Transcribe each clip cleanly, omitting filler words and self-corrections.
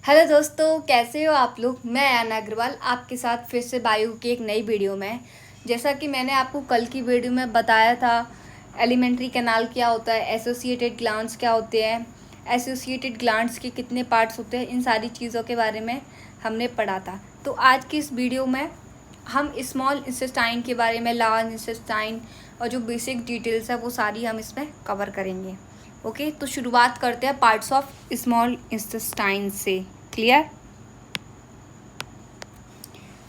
Hello दोस्तों, कैसे हो आप लोग। मैं अयाना अग्रवाल आपके साथ फिर से बायो की एक नई वीडियो में। जैसा कि मैंने आपको कल की वीडियो में बताया था, एलिमेंट्री कैनाल क्या होता है, एसोसिएटेड ग्लैंड्स क्या होते हैं, एसोसिएटेड ग्लैंड्स के कितने पार्ट्स होते हैं, इन सारी चीज़ों के बारे में हमने पढ़ा था। तो आज की इस वीडियो में हम स्मॉल इंटेस्टाइन के बारे में, लार्ज इंटेस्टाइन और जो बेसिक डिटेल्स है वो सारी हम इसमें कवर करेंगे। ओके, तो शुरुआत करते हैं पार्ट्स ऑफ स्मॉल इंटेस्टाइन से। क्लियर।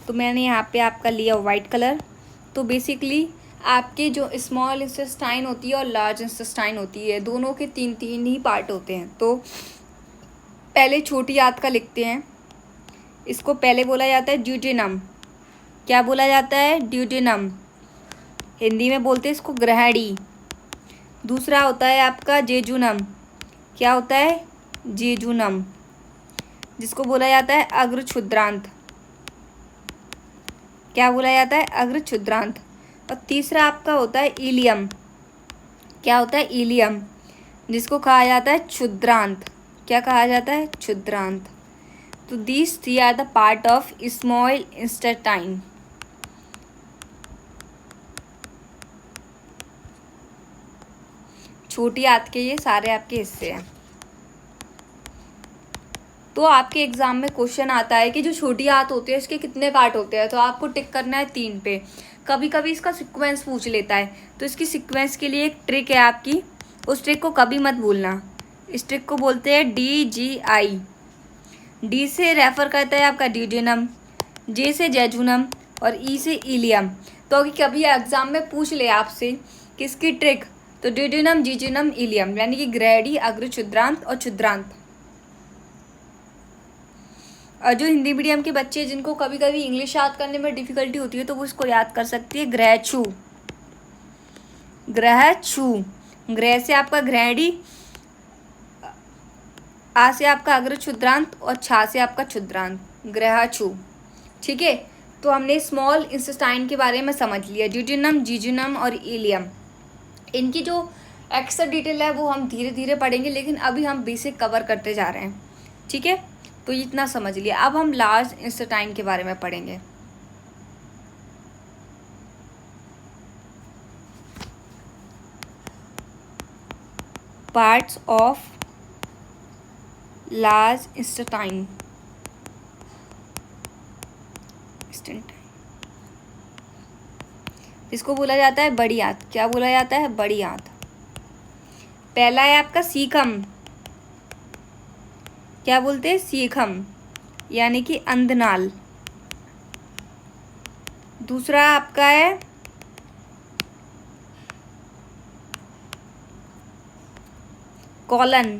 तो मैंने यहाँ पे आपका लिया वाइट कलर। तो बेसिकली आपके जो स्मॉल इंटेस्टाइन होती है और लार्ज इंटेस्टाइन होती है, दोनों के तीन तीन ही पार्ट होते हैं। तो पहले छोटी आंत का लिखते हैं। इसको पहले बोला जाता है ड्यूडेनम। क्या बोला जाता है? ड्यूडेनम। हिंदी में बोलते हैं इसको ग्रहणी। दूसरा होता है आपका जेजुनम। क्या होता है? जेजुनम, जिसको बोला जाता है अग्र क्षुद्रांत। क्या बोला जाता है? अग्र क्षुद्रांत। और तीसरा आपका होता है इलियम। क्या होता है? इलियम, जिसको कहा जाता है क्षुद्रांत। क्या कहा जाता है? क्षुद्रांत। तो these three are the part of small intestine. छोटी आंत के ये सारे आपके हिस्से हैं। तो आपके एग्जाम में क्वेश्चन आता है कि जो छोटी आंत होती है इसके कितने पार्ट होते हैं, तो आपको टिक करना है 3 पे। कभी कभी इसका सीक्वेंस पूछ लेता है, तो इसकी सीक्वेंस के लिए एक ट्रिक है आपकी। उस ट्रिक को कभी मत भूलना। इस ट्रिक को बोलते हैं DGI। डी से रेफर करता है आपका ड्यूडेनम, जे से जेजुनम और ई से इलियम। तो अगर कभी एग्जाम में पूछ ले आपसे किसकी ट्रिक, तो ड्यूडेनम, जीजुनम, इलियम, यानी कि ग्रैडी, अग्र क्षुद्रांत और क्षुद्रांत। और जो हिंदी मीडियम के बच्चे जिनको कभी कभी इंग्लिश याद करने में डिफिकल्टी होती है, तो वो इसको याद कर सकती है ग्रह-छु। ग्रह-छु। ग्रह से आपका ग्रहणी, आ से आपका अग्र क्षुद्रांत और छा से आपका क्षुद्रांत। ग्रह-छु। ठीक है। तो हमने स्मॉल इंटेस्टाइन के बारे में समझ लिया, ड्यूडेनम, जीजुनम और इलियम। इनकी जो एक्स्ट्रा डिटेल है वो हम धीरे धीरे पढ़ेंगे, लेकिन अभी हम बेसिक कवर करते जा रहे हैं। ठीक है, तो इतना समझ लिया। अब हम लार्ज इंटेस्टाइन के बारे में पढ़ेंगे। Parts of large intestine. इसको बोला जाता है बड़ी आंत। क्या बोला जाता है? बड़ी आंत। पहला है आपका सीखम। क्या बोलते हैं? सीखम, यानी कि अंधनाल। दूसरा आपका है कॉलन।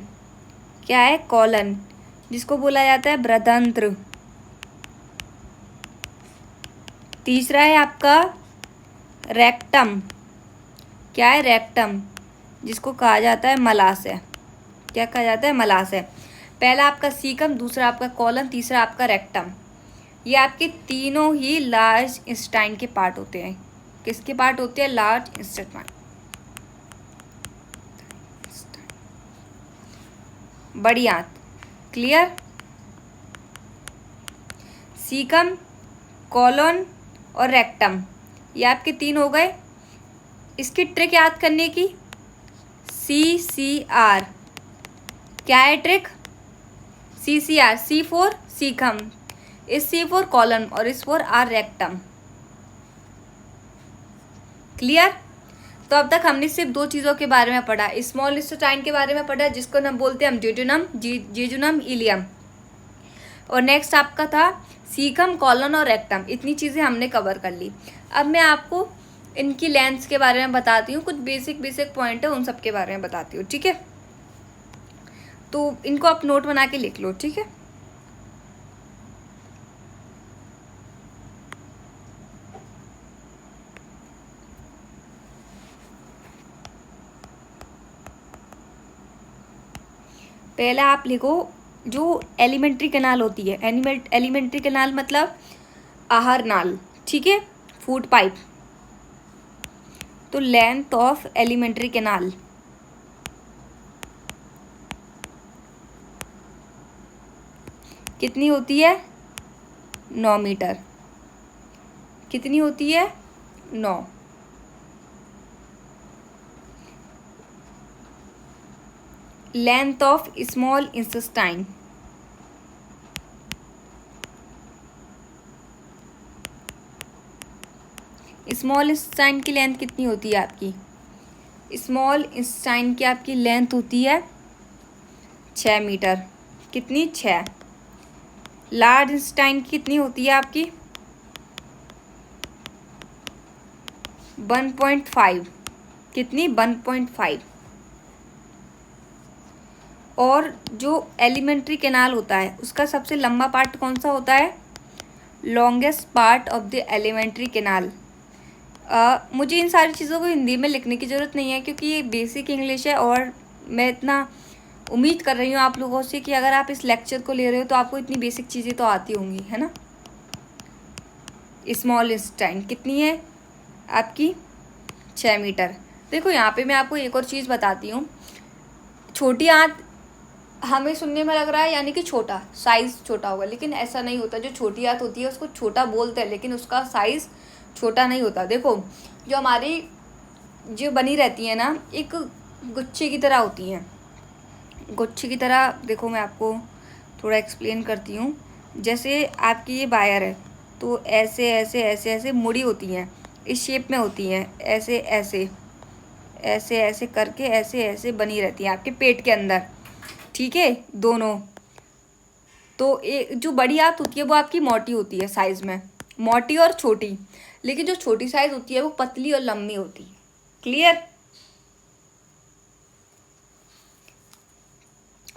क्या है? कॉलन, जिसको बोला जाता है बृहदंत्र। तीसरा है आपका रेक्टम। क्या है? रेक्टम, जिसको कहा जाता है मलाशय। क्या कहा जाता है? मलाशय। पहला आपका सीकम, दूसरा आपका कॉलन, तीसरा आपका रेक्टम। ये आपके तीनों ही लार्ज इंटेस्टाइन के पार्ट होते हैं। किसके पार्ट होते हैं? Large intestine. बड़ी आंत। क्लियर। सीकम, कॉलन और रेक्टम, ये आपके 3 हो गए। इसकी ट्रिक याद करने की, CCR। क्या है ट्रिक? CCR। C फॉर सीखम, इस C फॉर कॉलन और इस फॉर R रेक्टम। क्लियर। तो अब तक हमने सिर्फ 2 चीज़ों के बारे में पढ़ा। स्मॉल इंटेस्टाइन के बारे में पढ़ा, जिसको हम बोलते हैं हम ड्यूडेनम, जीजुनम, इलियम। और नेक्स्ट आपका था सीखम, कॉलन और रेक्टम। इतनी चीज़ें हमने कवर कर ली। अब मैं आपको इनकी लेंथ्स के बारे में बताती हूँ। कुछ बेसिक पॉइंट है, उन सब के बारे में बताती हूँ। ठीक है, तो इनको आप नोट बना के लिख लो। ठीक है। पहला आप लिखो, जो एलिमेंट्री कैनाल होती है, एलिमेंट्री कैनाल मतलब आहार नाल। ठीक है, फूड पाइप। तो लेंथ ऑफ एलिमेंट्री कैनाल, कितनी होती है? 9 मीटर। कितनी होती है? 9। Length of small intestine, small intestine की लेंथ कितनी होती है आपकी? स्मॉल इंटेस्टाइन की आपकी लेंथ होती है 6 मीटर। कितनी? 6। लार्ज इंटेस्टाइन की कितनी होती है आपकी? 1.5। कितनी? 1.5। और जो एलिमेंट्री कैनाल होता है उसका सबसे लंबा पार्ट कौन सा होता है? Longest part of the alimentary canal. मुझे इन सारी चीज़ों को हिंदी में लिखने की ज़रूरत नहीं है क्योंकि ये बेसिक इंग्लिश है, और मैं इतना उम्मीद कर रही हूँ आप लोगों से कि अगर आप इस लेक्चर को ले रहे हो तो आपको इतनी बेसिक चीज़ें तो आती होंगी, है ना। स्मॉल इंटेस्टाइन कितनी है आपकी? 6 मीटर। देखो यहाँ पे मैं आपको एक और चीज़ बताती हूँ। छोटी आंत हमें सुनने में लग रहा है यानी कि छोटा, साइज़ छोटा होगा, लेकिन ऐसा नहीं होता। जो छोटी आंत होती है उसको छोटा बोलते हैं, लेकिन उसका साइज़ छोटा नहीं होता। देखो जो हमारी जो बनी रहती है ना, एक गुच्छे की तरह होती हैं, गुच्छे की तरह। देखो मैं आपको थोड़ा एक्सप्लेन करती हूँ। जैसे आपकी ये वायर है तो ऐसे ऐसे ऐसे ऐसे मुड़ी होती हैं, इस शेप में होती हैं, ऐसे ऐसे ऐसे ऐसे करके ऐसे ऐसे बनी रहती हैं आपके पेट के अंदर, ठीक है, दोनों। तो एक जो बड़ी आंत होती है वो आपकी मोटी होती है साइज़ में, मोटी और छोटी। लेकिन जो छोटी साइज़ होती है वो पतली और लंबी होती है। क्लियर?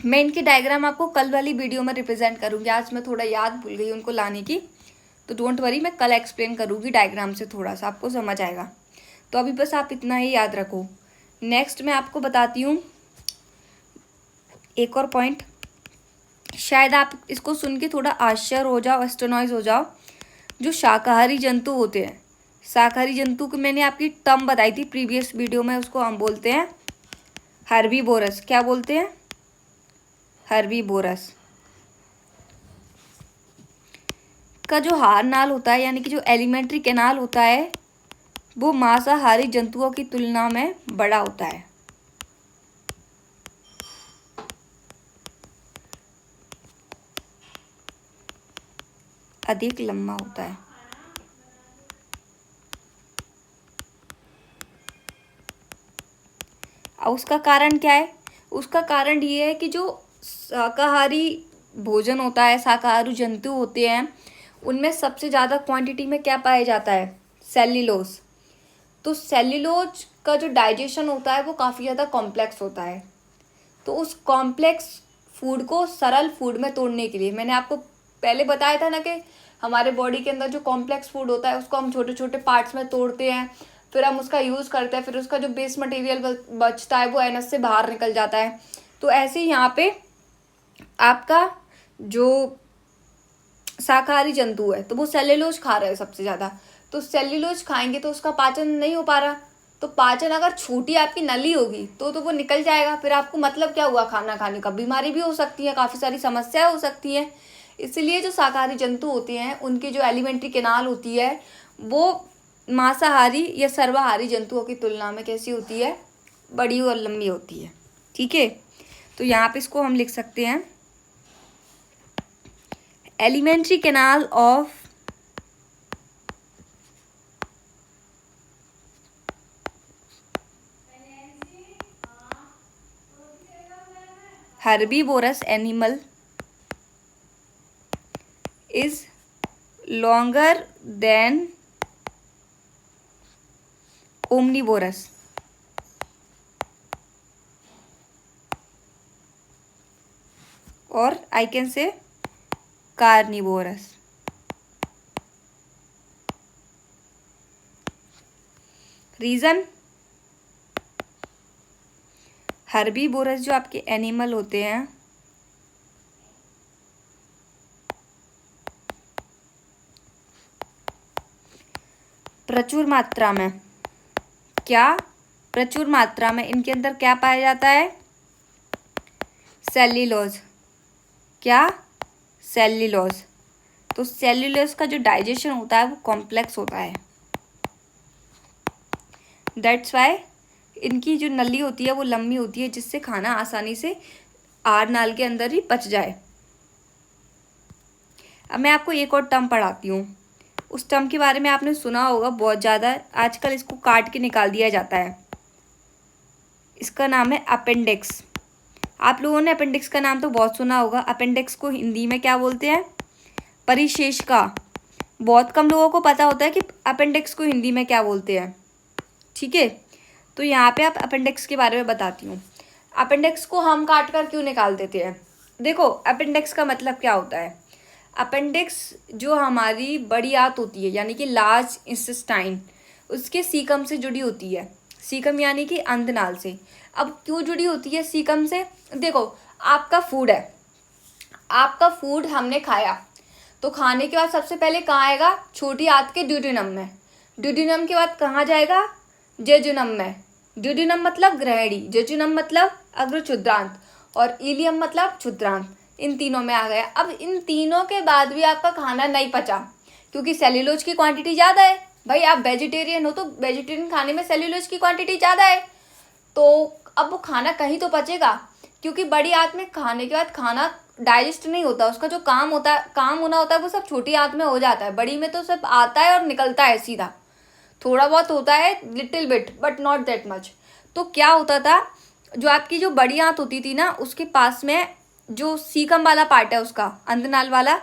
मैं इनकी डायग्राम आपको कल वाली वीडियो में रिप्रेजेंट करूँगी। आज मैं थोड़ा याद भूल गई उनको लाने की, तो डोंट वरी, मैं कल एक्सप्लेन करूँगी डायग्राम से, थोड़ा सा आपको समझ आएगा। तो अभी बस आप इतना ही याद रखो। नेक्स्ट मैं आपको बताती हूँ एक और पॉइंट, शायद आप इसको सुन के थोड़ा आश्चर्य हो जाओ, एस्टोनाइज हो जाओ। जो शाकाहारी जंतु होते हैं, शाकाहारी जंतु की मैंने आपकी टर्म बताई थी प्रीवियस वीडियो में, उसको हम बोलते हैं हर्बीवोरस। क्या बोलते हैं? हर्बीवोरस। का जो हार नाल होता है यानी कि जो एलिमेंट्री कैनाल होता है वो मांसाहारी जंतुओं की तुलना में बड़ा होता है। अधिक लंबा होता है। और उसका कारण क्या है? उसका कारण ये है कि जो शाकाहारी भोजन होता है, शाकाहारी जंतु होते हैं, उनमें सबसे ज़्यादा क्वांटिटी में क्या पाया जाता है? सेल्यूलोज। तो सेल्यूलोज का जो डाइजेशन होता है वो काफ़ी ज़्यादा कॉम्प्लेक्स होता है। तो उस कॉम्प्लेक्स फूड को सरल फूड में तोड़ने के लिए, मैंने आपको पहले बताया था ना कि हमारे बॉडी के अंदर जो कॉम्प्लेक्स फूड होता है उसको हम छोटे छोटे पार्ट्स में तोड़ते हैं, फिर हम उसका यूज़ करते हैं, फिर उसका जो बेस मटेरियल बचता है वो एनएस से बाहर निकल जाता है। तो ऐसे ही यहाँ पे आपका जो शाकाहारी जंतु है तो वो सेल्यूलोज खा रहे हैं सबसे ज़्यादा। तो सेल्यूलोज खाएंगे तो उसका पाचन नहीं हो पा रहा, तो पाचन अगर छोटी आपकी नली होगी तो वो निकल जाएगा, फिर आपको मतलब क्या हुआ खाना खाने का? बीमारी भी हो सकती है, काफ़ी सारी समस्याएं हो सकती हैं। इसलिए जो शाकाहारी जंतु होते हैं उनकी जो एलिमेंट्री कैनाल होती है वो मांसाहारी या सर्वाहारी जंतुओं की तुलना में कैसी होती है? बड़ी और लंबी होती है। ठीक है, तो यहाँ पे इसको हम लिख सकते हैं alimentary canal of herbivorous animal is longer than omnivorous. Or I can say carnivorous. Reason, herbivorous जो आपके एनिमल होते हैं प्रचुर मात्रा में, क्या प्रचुर मात्रा में इनके अंदर क्या पाया जाता है? सेल्यूलोज। क्या? सेल्यूलोज। तो सेल्यूलोज का जो डाइजेशन होता है वो कॉम्प्लेक्स होता है, दैट्स वाई इनकी जो नली होती है वो लंबी होती है, जिससे खाना आसानी से आहार नाल के अंदर ही पच जाए। अब मैं आपको एक और टर्म पढ़ाती हूँ। उस टर्म के बारे में आपने सुना होगा बहुत ज़्यादा, आजकल इसको काट के निकाल दिया जाता है। इसका नाम है अपेंडिक्स। आप लोगों ने अपेंडिक्स का नाम तो बहुत सुना होगा। अपेंडिक्स को हिंदी में क्या बोलते हैं? परिशेषका। बहुत कम लोगों को पता होता है कि अपेंडिक्स को हिंदी में क्या बोलते हैं। ठीक है, तो यहाँ पे आप अपेंडिक्स के बारे में बताती हूँ। अपेंडिक्स को हम काट कर क्यों निकाल देते हैं? देखो, अपेंडिक्स का मतलब क्या होता है। अपेंडिक्स जो हमारी बड़ी आंत होती है, यानी कि लार्ज इंटेस्टाइन, उसके सीकम से जुड़ी होती है। सीकम यानी कि अंतनाल से। अब क्यों जुड़ी होती है सीकम से? देखो, आपका फूड है, आपका फूड हमने खाया, तो खाने के बाद सबसे पहले कहाँ आएगा? छोटी आंत के ड्यूडेनम में। ड्यूडेनम के बाद कहाँ जाएगा? जेजुनम में। ड्यूडेनम मतलब ग्रहणी, जेजुनम मतलब अग्र क्षुद्रांत, और इलियम मतलब क्षुद्रांत। इन तीनों में आ गया। अब इन तीनों के बाद भी आपका खाना नहीं पचा, क्योंकि सेल्यूलोज की क्वांटिटी ज़्यादा है। भाई आप वेजिटेरियन हो तो वेजिटेरियन खाने में सेल्यूलोज की क्वांटिटी ज़्यादा है, तो अब वो खाना कहीं तो पचेगा, क्योंकि बड़ी आंत में खाने के बाद खाना डाइजेस्ट नहीं होता। उसका जो काम होना होता है वो सब छोटी आंत में हो जाता है। बड़ी में तो सब आता है और निकलता है सीधा, थोड़ा बहुत होता है, little bit, but not that much. तो क्या होता था, जो आपकी जो बड़ी आंत होती थी ना, उसके पास में जो सीकम वाला पार्ट है उसका, अंतनाल वाला,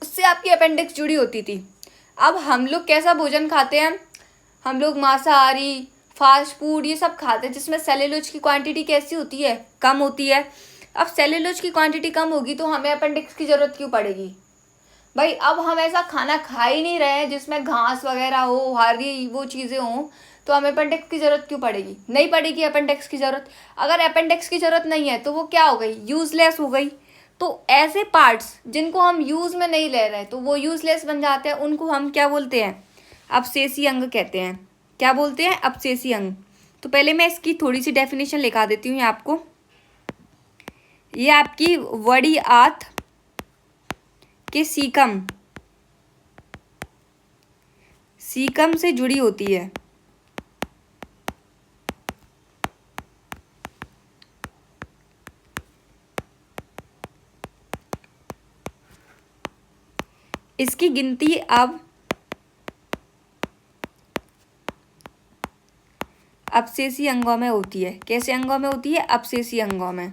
उससे आपकी अपेंडिक्स जुड़ी होती थी। अब हम लोग कैसा भोजन खाते हैं? हम लोग मांसाहारी, फास्ट फूड, ये सब खाते हैं, जिसमें सेल्यूलोज की क्वांटिटी कैसी होती है? कम होती है। अब सेल्यूलोज की क्वांटिटी कम होगी तो हमें अपेंडिक्स की ज़रूरत क्यों पड़ेगी? भाई अब हम ऐसा खाना खा ही नहीं रहे हैं जिसमें घास वगैरह हो, हरी वो चीज़ें हों, तो हमें अपेंडिक्स की ज़रूरत क्यों पड़ेगी? नहीं पड़ेगी अपेंडिक्स की ज़रूरत। अगर अपेंडिक्स की ज़रूरत नहीं है तो वो क्या हो गई? यूज़लेस हो गई। तो ऐसे पार्ट्स जिनको हम यूज़ में नहीं ले रहे तो वो यूज़लेस बन जाते हैं, उनको हम क्या बोलते हैं? अपशेषी अंग कहते हैं। क्या बोलते हैं? अपशेषी अंग। तो पहले मैं इसकी थोड़ी सी डेफिनेशन लिखा देती हूँ आपको। ये आपकी बड़ी आंत के सीकम से जुड़ी होती है। इसकी गिनती अब अपशेषी अंगों में होती है। कैसे अंगों में होती है? अपशेषी अंगों में।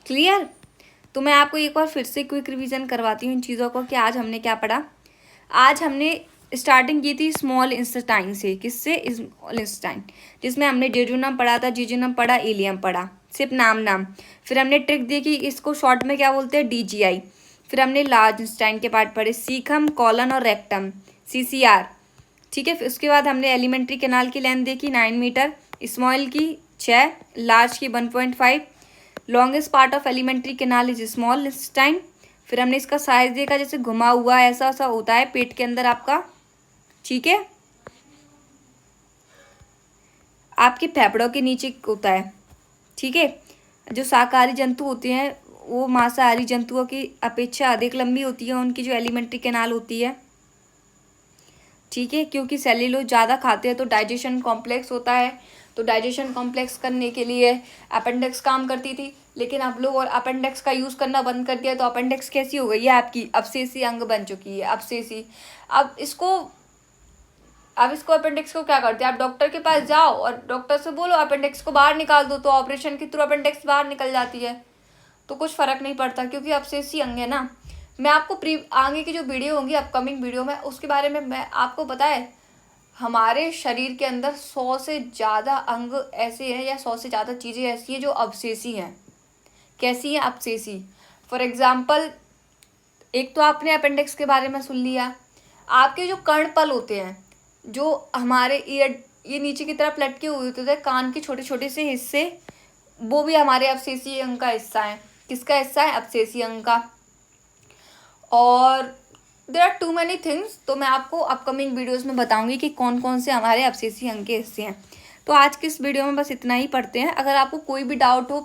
क्लियर? तो मैं आपको एक बार फिर से क्विक रिवीजन करवाती हूँ इन चीज़ों को कि आज हमने क्या पढ़ा। आज हमने स्टार्टिंग की थी स्मॉल इंटेस्टाइन से। किससे? स्मॉल इंटेस्टाइन, जिसमें हमने जेजुनम पढ़ा था, जिजुनम पढ़ा, इलियम पढ़ा, सिर्फ नाम। फिर हमने ट्रिक दी कि इसको शॉर्ट में क्या बोलते हैं? DGI। फिर हमने लार्ज इंटेस्टाइन के पार्ट पढ़े, सीखम, कॉलन और रेक्टम, CCR। ठीक है, फिर उसके बाद हमने एलिमेंट्री कैनाल की लेंथ देखी 9 मीटर, स्मॉल की 6, लार्ज की 1.5। Longest part of alimentary canal is small intestine. फिर हमने इसका साइज देखा, जैसे घुमा हुआ ऐसा ऐसा होता है पेट के अंदर आपका। ठीक है, आपके फेफड़ों के नीचे होता है। ठीक है, जो शाकाहारी जंतु होते हैं वो मांसाहारी जंतुओं की अपेक्षा अधिक लंबी होती है उनकी जो एलिमेंट्री कैनाल होती है। ठीक है, क्योंकि सेल्यूलोज ज़्यादा खाते हैं तो डाइजेशन कॉम्प्लेक्स होता है, तो डाइजेशन कॉम्प्लेक्स करने के लिए अपेंडिक्स काम करती थी। लेकिन अब लोग और अपेंडिक्स का यूज़ करना बंद कर दिया, तो अपेंडिक्स कैसी हो गई है? आपकी अपशेषी अंग बन चुकी है, अपशेषी। अब इसको अपेंडिक्स को क्या करते हैं? आप डॉक्टर के पास जाओ और डॉक्टर से बोलो अपेंडिक्स को बाहर निकाल दो, तो ऑपरेशन के थ्रू अपेंडिक्स बाहर निकल जाती है, तो कुछ फ़र्क नहीं पड़ता, क्योंकि अपशेषी अंग है ना। मैं आपको आगे की जो वीडियो होंगी अपकमिंग वीडियो में, उसके बारे में मैं आपको पता है, हमारे शरीर के अंदर 100 से ज़्यादा अंग ऐसे हैं, या 100 से ज़्यादा चीज़ें ऐसी हैं जो अपशेषी हैं। कैसी हैं? अपशेषी। फॉर एग्जाम्पल, एक तो आपने अपेंडिक्स के बारे में सुन लिया। आपके जो कर्णपल होते हैं, जो हमारे ये नीचे की तरफ लटके हुए होते हैं, कान के छोटे छोटे से हिस्से, वो भी हमारे अपशेषी अंग का हिस्सा है। किसका हिस्सा है? अपशेषी अंग का। और there are too many things, तो मैं आपको अपकमिंग वीडियोस में बताऊंगी कि कौन कौन से हमारे अपशेषी अंग के हिस्से हैं। तो आज की इस वीडियो में बस इतना ही पढ़ते हैं। अगर आपको कोई भी डाउट हो